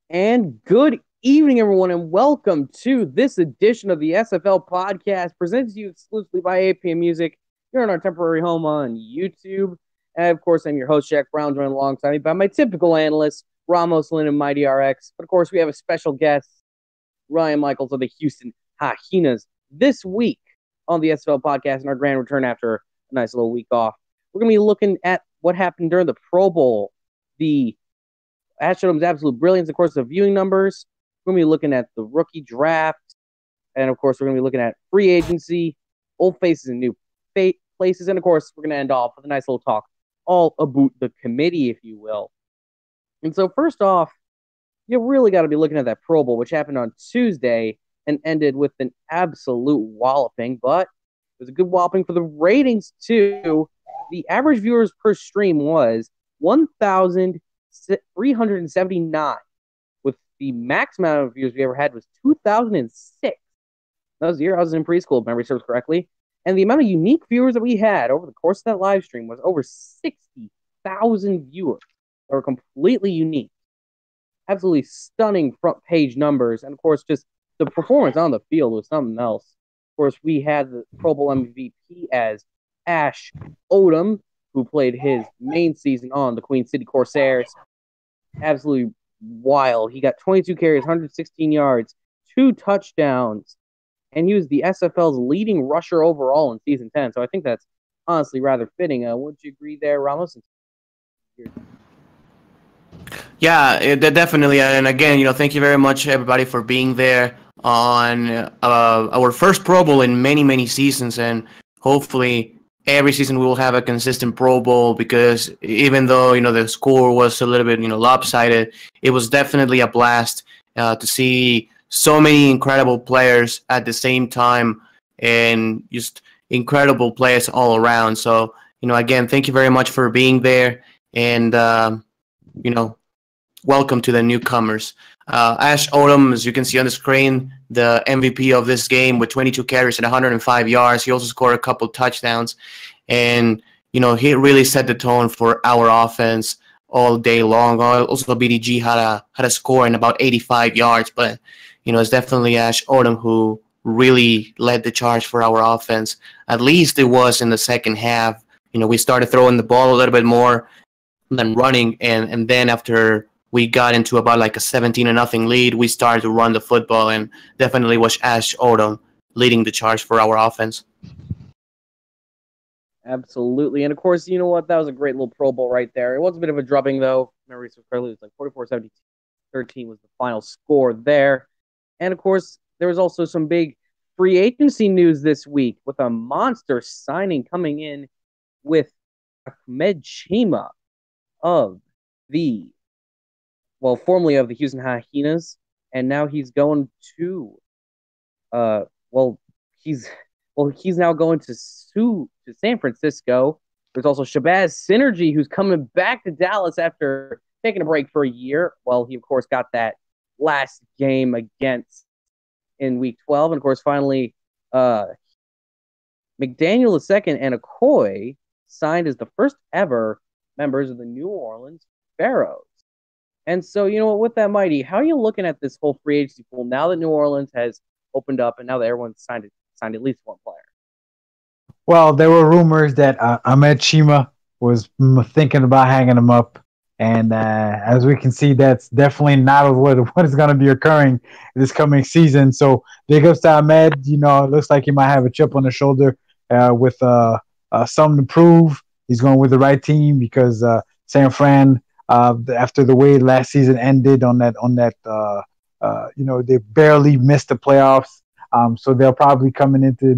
And good evening, everyone, and welcome to this edition of the SFL podcast presented to you exclusively by APM Music here in our temporary home on YouTube. And of course, I'm your host, Jack Brown, joined alongside me by my typical analyst, Ramos Lynn and Mighty RX. But of course, we have a special guest, Ryan Michaels of the Houston Hyenas, this week on the SFL podcast and our grand return after a nice little week off. We're going to be looking at what happened during the Pro Bowl, the Ash Odom's absolute brilliance, of course, the viewing numbers. We're going to be looking at the rookie draft. And, of course, we're going to be looking at free agency, old faces and new places. And, of course, we're going to end off with a nice little talk all about the committee, if you will. And so, first off, you really got to be looking at that Pro Bowl, which happened on Tuesday and ended with an absolute walloping. But it was a good walloping for the ratings, too. The average viewers per stream was 1,379, with the max amount of views we ever had was 2006. That was the year I was in preschool, if memory serves correctly. And the amount of unique viewers that we had over the course of that live stream was over 60,000 viewers that were completely unique. Absolutely stunning front page numbers. And of course, just the performance on the field was something else. Of course, we had the Pro Bowl MVP as Ash Odom, who played his main season on the Queen City Corsairs. Absolutely wild. He got 22 carries, 116 yards, 2 touchdowns, and he was the SFL's leading rusher overall in Season 10. So I think that's honestly rather fitting. Wouldn't you agree there, Ramos? Yeah, definitely. And again, thank you very much, everybody, for being there on our first Pro Bowl in many, many seasons. And hopefully every season we will have a consistent Pro Bowl, because even though, the score was a little bit, lopsided, it was definitely a blast to see so many incredible players at the same time and just incredible players all around. So, again, thank you very much for being there. And, welcome to the newcomers. Ash Odom, as you can see on the screen, the MVP of this game with 22 carries and 105 yards. He also scored a couple touchdowns. And, he really set the tone for our offense all day long. Also, BDG had a score in about 85 yards. But, it's definitely Ash Odom who really led the charge for our offense. At least it was in the second half. We started throwing the ball a little bit more than running. And then after we got into about like a 17-0 lead, we started to run the football, and definitely was Ash Odom leading the charge for our offense. Absolutely. And of course, you know what? That was a great little Pro Bowl right there. It was a bit of a drubbing, though. Memory serves correctly, it was like 44-17. 13 was the final score there. And of course, there was also some big free agency news this week with a monster signing coming in with Ahmed Chima of formerly of the Houston Hyenas, and now he's going to, he's now going to San Francisco. There's also Shabazz Synergy, who's coming back to Dallas after taking a break for a year. Well, he of course got that last game against in Week 12, and of course finally, McDaniel II and Okoye signed as the first ever members of the New Orleans Pharaohs. And so, with that, Mighty, how are you looking at this whole free agency pool now that New Orleans has opened up and now that everyone's signed at least one player? Well, there were rumors that Ahmed Chima was thinking about hanging him up. And as we can see, that's definitely not what is going to be occurring this coming season. So big ups to Ahmed. It looks like he might have a chip on the shoulder with something to prove. He's going with the right team because San Fran, after the way last season ended they barely missed the playoffs. So they'll probably be coming into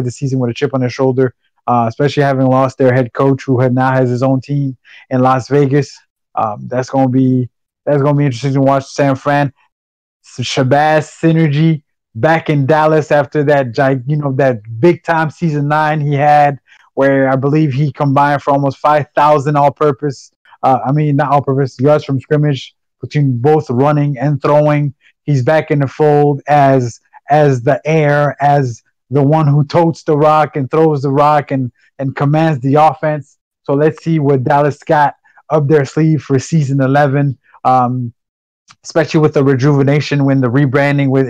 the season with a chip on their shoulder, especially having lost their head coach, who now has his own team in Las Vegas. That's gonna be interesting to watch. San Fran, Shabazz Synergy back in Dallas after that big time season 9 he had, where I believe he combined for almost 5,000 all-purpose. Not all-purpose yards from scrimmage between both running and throwing. He's back in the fold as the heir, as the one who totes the rock and throws the rock and commands the offense. So let's see what Dallas got up their sleeve for season 11. especially with the rejuvenation when the rebranding with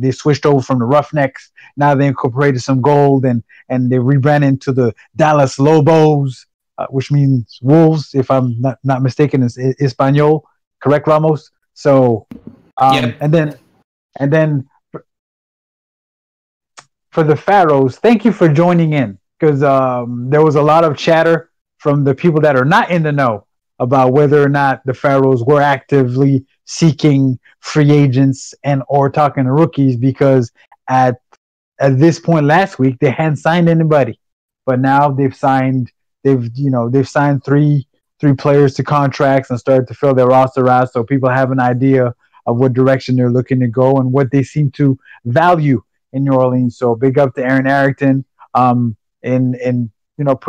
they switched over from the Roughnecks. Now they incorporated some gold and they rebranded into the Dallas Lobos, which means wolves, if I'm not mistaken, is Espanol. Correct, Ramos? So Yep. and then for the Pharaohs, thank you for joining in because there was a lot of chatter from the people that are not in the know about whether or not the Pharaohs were actively seeking free agents and or talking to rookies because at at this point last week they hadn't signed anybody, but now they've signed three players to contracts and started to fill their roster out, so people have an idea of what direction they're looking to go and what they seem to value in New Orleans. So big up to Aaron Arrington, in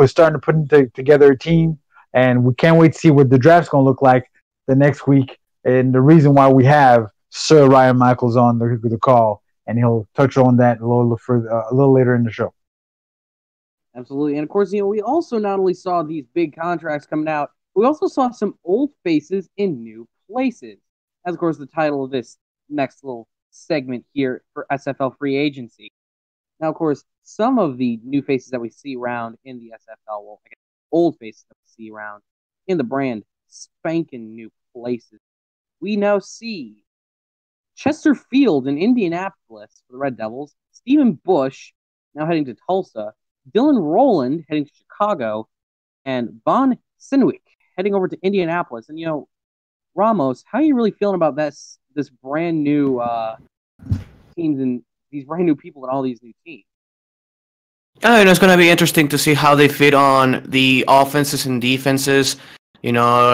starting to together a team, and we can't wait to see what the draft's going to look like the next week. And the reason why we have Sir Ryan Michaels on the call, and he'll touch on that a little later in the show. Absolutely. And of course, we also not only saw these big contracts coming out, we also saw some old faces in new places. As of course the title of this next little segment here for SFL free agency. Now, of course, some of the new faces that we see around in the SFL, well, I guess old faces that we see around in the brand, spanking new places. We now see Chester Field in Indianapolis for the Red Devils, Stephen Bush now heading to Tulsa, Dylan Rowland heading to Chicago, and Von Sinwick heading over to Indianapolis. And Ramos, how are you really feeling about this brand new teams and these brand new people and all these new teams? It's going to be interesting to see how they fit on the offenses and defenses. A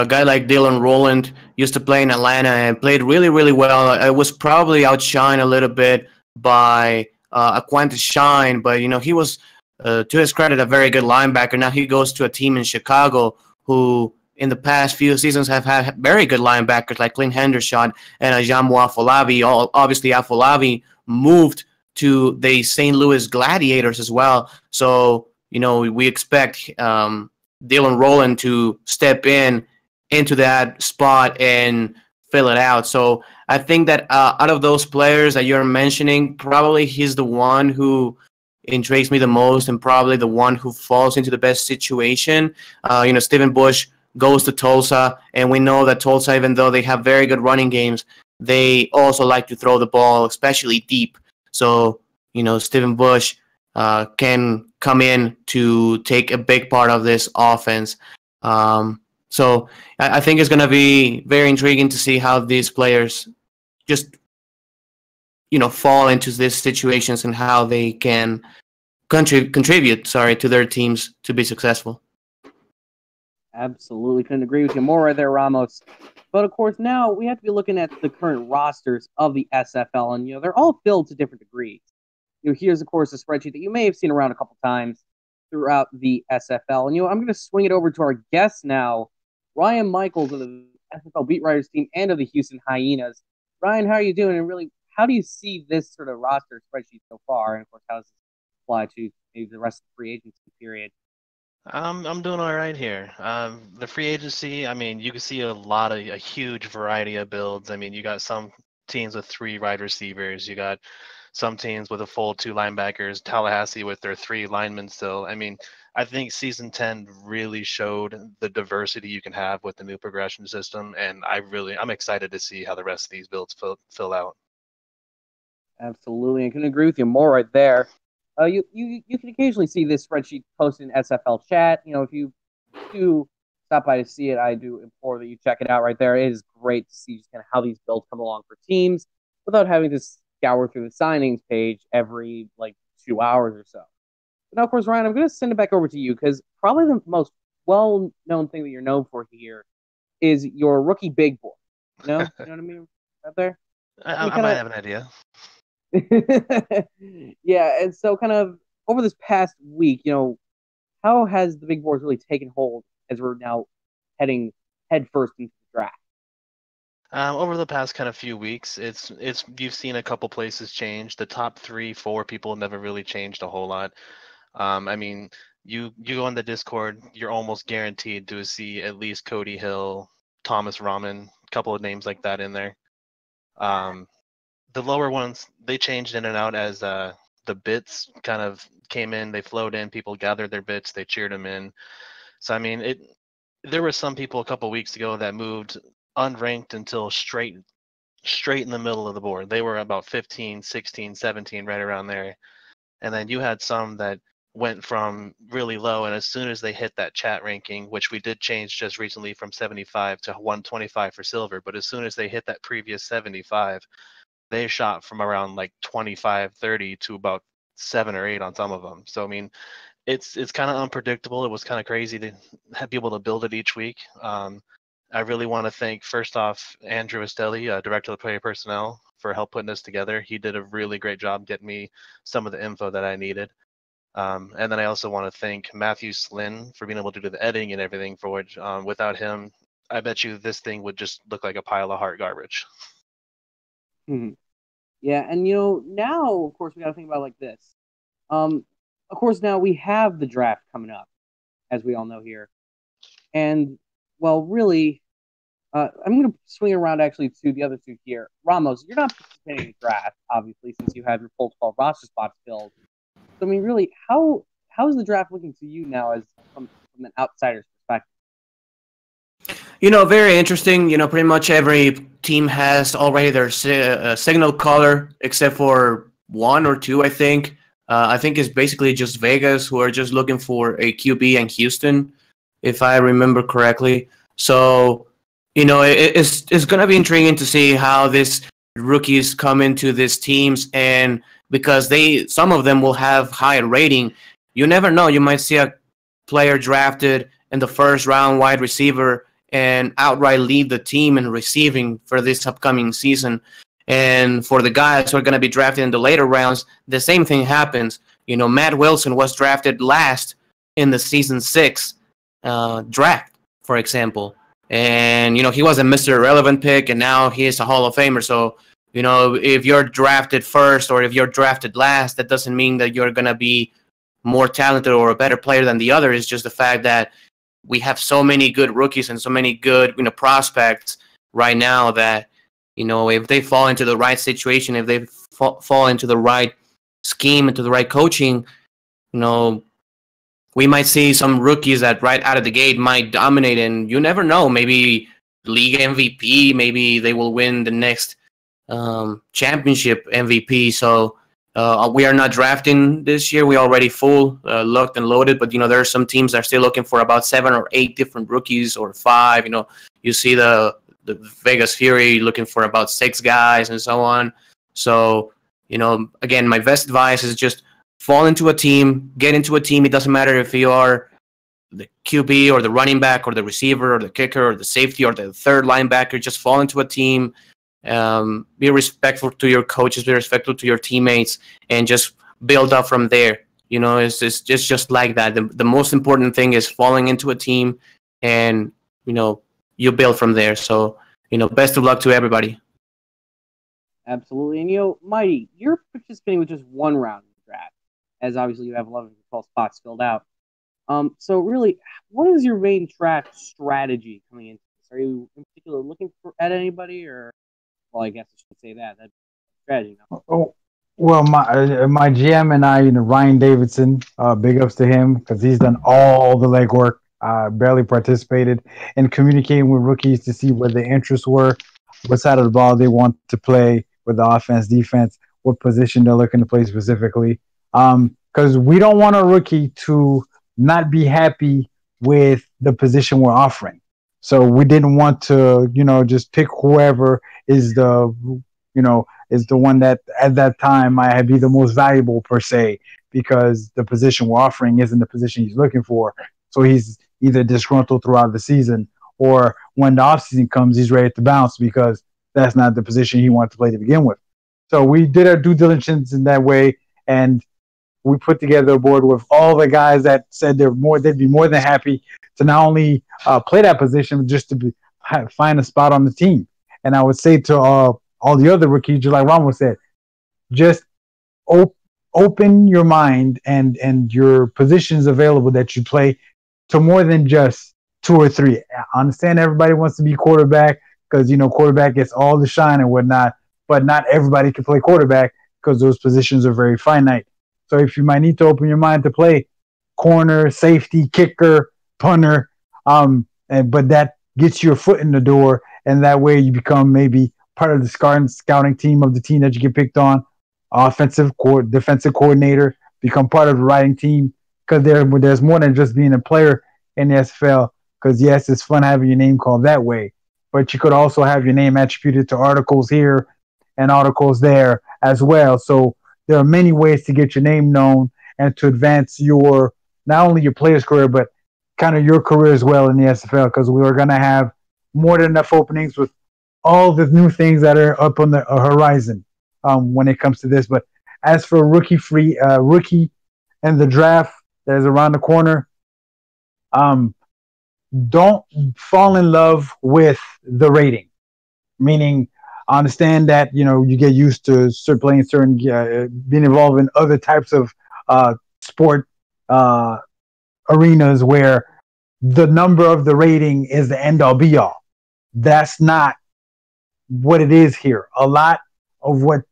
guy like Dylan Rowland used to play in Atlanta and played really, really well. It was probably outshined a little bit by Aquantis Shine, but, he was, to his credit, a very good linebacker. Now he goes to a team in Chicago who, in the past few seasons, have had very good linebackers like Clint Hendershot and Ajamu Afolabi. Obviously, Afolabi moved to the St. Louis Gladiators as well. So, we expect Dylan Rowland to step into that spot and fill it out. So I think that out of those players that you're mentioning, probably he's the one who intrigues me the most and probably the one who falls into the best situation. Stephen Bush goes to Tulsa, and we know that Tulsa, even though they have very good running games, they also like to throw the ball, especially deep. So, Stephen Bush can come in to take a big part of this offense. So I think it's going to be very intriguing to see how these players just, fall into these situations and how they can contribute to their teams to be successful. Absolutely. Couldn't agree with you more right there, Ramos. But of course, now we have to be looking at the current rosters of the SFL, and they're all filled to different degrees. Here's of course a spreadsheet that you may have seen around a couple times throughout the SFL. And I'm going to swing it over to our guest now, Ryan Michaels of the SFL Beat Writers team and of the Houston Hyenas. Ryan, how are you doing? And really, how do you see this sort of roster spreadsheet so far? And of course, how does this apply to maybe the rest of the free agency period? I'm doing all right here. The free agency, you can see a huge variety of builds. You got some teams with 3 wide receivers. You got some teams with a full 2 linebackers. Tallahassee with their 3 linemen still. I think season 10 really showed the diversity you can have with the new progression system, and I'm excited to see how the rest of these builds fill out. Absolutely, I can agree with you more right there. You can occasionally see this spreadsheet posted in SFL chat. If you do stop by to see it, I do implore that you check it out right there. It is great to see just kind of how these builds come along for teams without having to scour through the signings page every 2 hours or so. But now, of course, Ryan, I'm going to send it back over to you because probably the most well-known thing that you're known for here is your rookie big boy. You know what I mean? Out there? I might have an idea. Yeah, and so kind of over this past week, how has the big boards really taken hold as we're now heading headfirst into the draft? Over the past kind of few weeks, you've seen a couple places change. The top 3-4 people never really changed a whole lot. You go on the Discord, you're almost guaranteed to see at least Cody Hill, Thomas Rahman, a couple of names like that in there. The lower ones, they changed in and out as the bits kind of came in. They flowed in. People gathered their bits. They cheered them in. So I mean, there were some people a couple weeks ago that moved unranked until straight in the middle of the board. They were about 15, 16, 17, right around there. And then you had some that went from really low, and as soon as they hit that chat ranking, which we did change just recently from 75 to 125 for silver, but as soon as they hit that previous 75, they shot from around like 25, 30 to about 7 or 8 on some of them. So I mean, it's kind of unpredictable. It was kind of crazy to be able to build it each week. I really want to thank, first off, Andrew Estelli, Director of Player Personnel, for help putting this together. He did a really great job getting me some of the info that I needed. And then I also want to thank Matthew Slynn for being able to do the editing and everything for it. Without him, I bet you this thing would just look like a pile of heart garbage. Yeah, and now, of course, we got to think about it like this. Of course, now we have the draft coming up, as we all know here. And, well, really, I'm going to swing around actually to the other two here. Ramos, you're not participating in the draft, obviously, since you have your full 12 roster spots filled. So, I mean, really, how is the draft looking to you now as from an outsider's perspective? Very interesting. Pretty much every team has already their signal color, except for one or two, I think. I think it's basically just Vegas, who are just looking for a QB, and Houston, if I remember correctly. So, it's going to be intriguing to see how these rookies come into these teams, and because some of them will have higher rating. You never know. You might see a player drafted in the first round, wide receiver, and outright lead the team in receiving for this upcoming season. And for the guys who are going to be drafted in the later rounds, the same thing happens. Matt Wilson was drafted last in the season 6 draft, for example. And, he was a Mr. Irrelevant pick, and now he is a Hall of Famer. So, if you're drafted first or if you're drafted last, that doesn't mean that you're going to be more talented or a better player than the other. It's just the fact that we have so many good rookies and so many good, prospects right now that, if they fall into the right situation, if they fall into the right scheme, into the right coaching, we might see some rookies that right out of the gate might dominate, and you never know. Maybe league MVP, maybe they will win the next championship MVP. So we are not drafting this year. We already full locked and loaded, but there are some teams that are still looking for about 7 or 8 different rookies, or 5. You see the Vegas Fury looking for about 6 guys and so on. So again, my best advice is just fall into a team, get into a team. It doesn't matter if you are the QB or the running back or the receiver or the kicker or the safety or the third linebacker. Just fall into a team. Be respectful to your coaches, be respectful to your teammates, and just build up from there. It's just like that. The most important thing is falling into a team, and you build from there. So best of luck to everybody. Absolutely. And Mighty, you're participating with just one round in the draft, as obviously you have 11 to 12 spots filled out. So really, what is your main draft strategy coming into this? Are you in particular looking at anybody, or? Well, I guess I should say that. That's strategy. Oh, well, my GM and I, Ryan Davidson, big ups to him because he's done all the legwork. Barely participated in communicating with rookies to see where their interests were, what side of the ball they want to play, with the offense, defense, what position they're looking to play specifically. Because we don't want a rookie to not be happy with the position we're offering. So we didn't want to, just pick whoever is the one that at that time might be the most valuable per se, because the position we're offering isn't the position he's looking for. So he's either disgruntled throughout the season, or when the offseason comes, he's ready to bounce because that's not the position he wanted to play to begin with. So we did our due diligence in that way, and we put together a board with all the guys that said they'd be more than happy to not only play that position, but just to find a spot on the team. And I would say to all the other rookies, just like Ramos said, just open your mind and your positions available that you play to more than just 2 or 3. I understand everybody wants to be quarterback. because quarterback gets all the shine and whatnot, but not everybody can play quarterback because those positions are very finite. So if you might need to open your mind to play corner, safety, kicker, punter, but that gets your foot in the door, and that way you become maybe part of the scouting team of the team that you get picked on, defensive coordinator, become part of the writing team, because there's more than just being a player in the SFL. Because yes, it's fun having your name called that way, but you could also have your name attributed to articles here and articles there as well. So there are many ways to get your name known and to advance your not only your player's career, but kind of your career as well in the SFL, because we are going to have more than enough openings with all the new things that are up on the horizon when it comes to this. But as for rookie and the draft that is around the corner, don't fall in love with the rating. Meaning, I understand that you get used to playing certain, being involved in other types of sport arenas where the number of the rating is the end all be all. That's not what it is here. A lot of what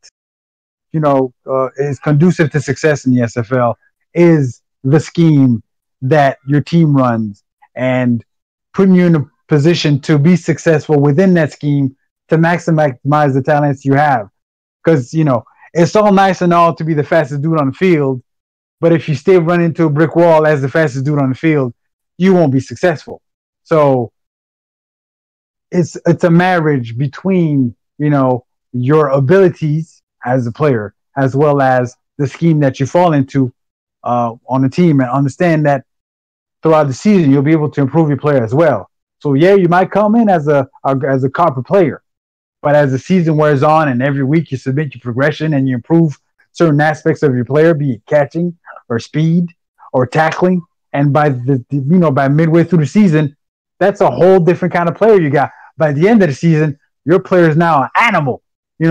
is conducive to success in the SFL is the scheme that your team runs and putting you in a position to be successful within that scheme to maximize the talents you have. Because it's all nice and all to be the fastest dude on the field, but if you still run into a brick wall as the fastest dude on the field, you won't be successful. So it's a marriage between your abilities as a player as well as the scheme that you fall into on the team, and understand that throughout the season you'll be able to improve your player as well. So yeah, you might come in as a copper player, but as the season wears on and every week you submit your progression and you improve certain aspects of your player, be it catching or speed or tackling, and by by midway through the season, that's a whole different kind of player you got. By the end of the season, your player is now an animal,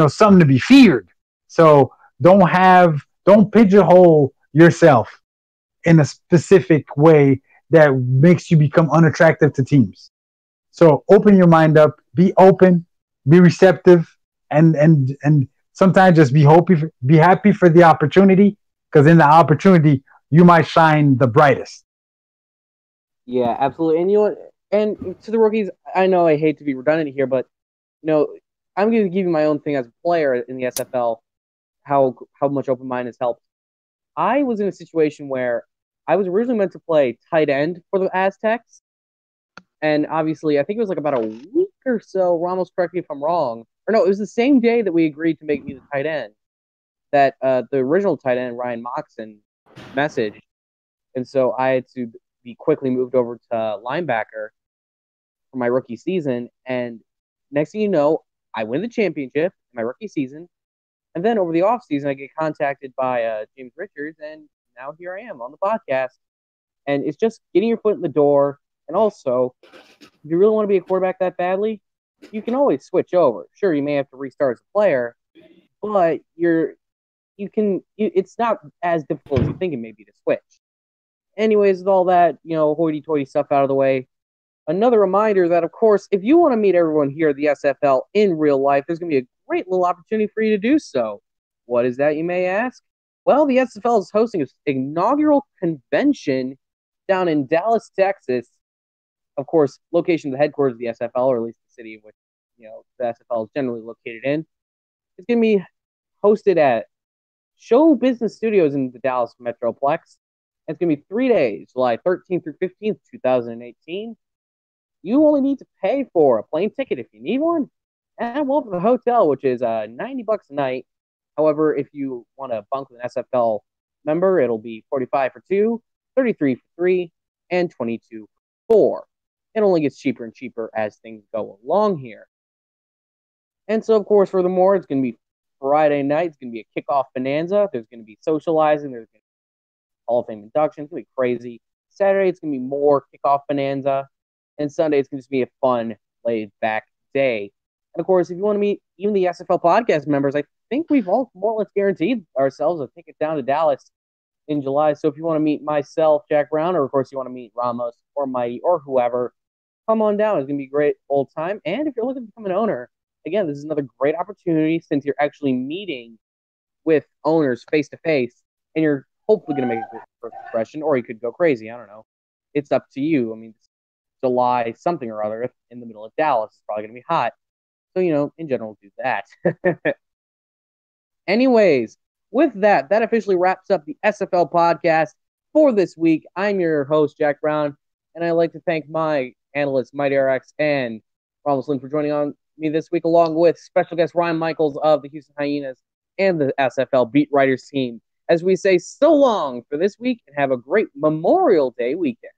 something to be feared. So don't pigeonhole yourself in a specific way that makes you become unattractive to teams. So open your mind up, be open, be receptive, and sometimes just be happy for the opportunity, because in the opportunity you might shine the brightest. Yeah, absolutely. And to the rookies, I know I hate to be redundant here, but I'm going to give you my own thing as a player in the SFL. How much open mind has helped. I was in a situation where I was originally meant to play tight end for the Aztecs, and obviously I think it was like about a week or so. Ramos, correct me if I'm wrong, or no, it was the same day that we agreed to make me the tight end that the original tight end Ryan Moxon messaged, and so I had to be quickly moved over to linebacker for my rookie season. And next thing you know, I win the championship in my rookie season. And then over the offseason, I get contacted by James Richards, and now here I am on the podcast. And it's just getting your foot in the door. And also, if you really want to be a quarterback that badly, you can always switch over. Sure, you may have to restart as a player, but it's not as difficult as you think it may be to switch. Anyways, with all that, hoity-toity stuff out of the way, another reminder that, of course, if you want to meet everyone here at the SFL in real life, there's going to be a great little opportunity for you to do so. What is that, you may ask? Well, the SFL is hosting its inaugural convention down in Dallas, Texas. Of course, location of the headquarters of the SFL, or at least the city in which the SFL is generally located in. It's going to be hosted at Show Business Studios in the Dallas Metroplex. It's going to be 3 days, July 13th through 15th, 2018. You only need to pay for a plane ticket if you need one, and for the hotel, which is $90 a night. However, if you want to bunk with an SFL member, it'll be $45 for two, $33 for three, and $22 for four. It only gets cheaper and cheaper as things go along here. And so, of course, furthermore, it's going to be Friday night. It's going to be a kickoff bonanza. There's going to be socializing. There's going to be Hall of Fame induction. It's going to be crazy. Saturday, it's going to be more kickoff bonanza. And Sunday, it's going to just be a fun, laid-back day. And, of course, if you want to meet even the SFL podcast members, I think we've all more or less guaranteed ourselves a ticket down to Dallas in July. So if you want to meet myself, Jack Brown, or, of course, you want to meet Ramos or Mighty or whoever, come on down. It's going to be a great old time. And if you're looking to become an owner, again, this is another great opportunity since you're actually meeting with owners face to face, and you're hopefully going to make a good first impression, or you could go crazy. I don't know. It's up to you. I mean, July something or other in the middle of Dallas. It's probably going to be hot. So, in general, do that. Anyways, with that, that officially wraps up the SFL podcast for this week. I'm your host, Jack Brown, and I'd like to thank my analysts, Mighty RX and Ramos Lynn, for joining on me this week, along with special guest Ryan Michaels of the Houston Hyenas and the SFL Beat Writers team. As we say so long for this week, and have a great Memorial Day weekend.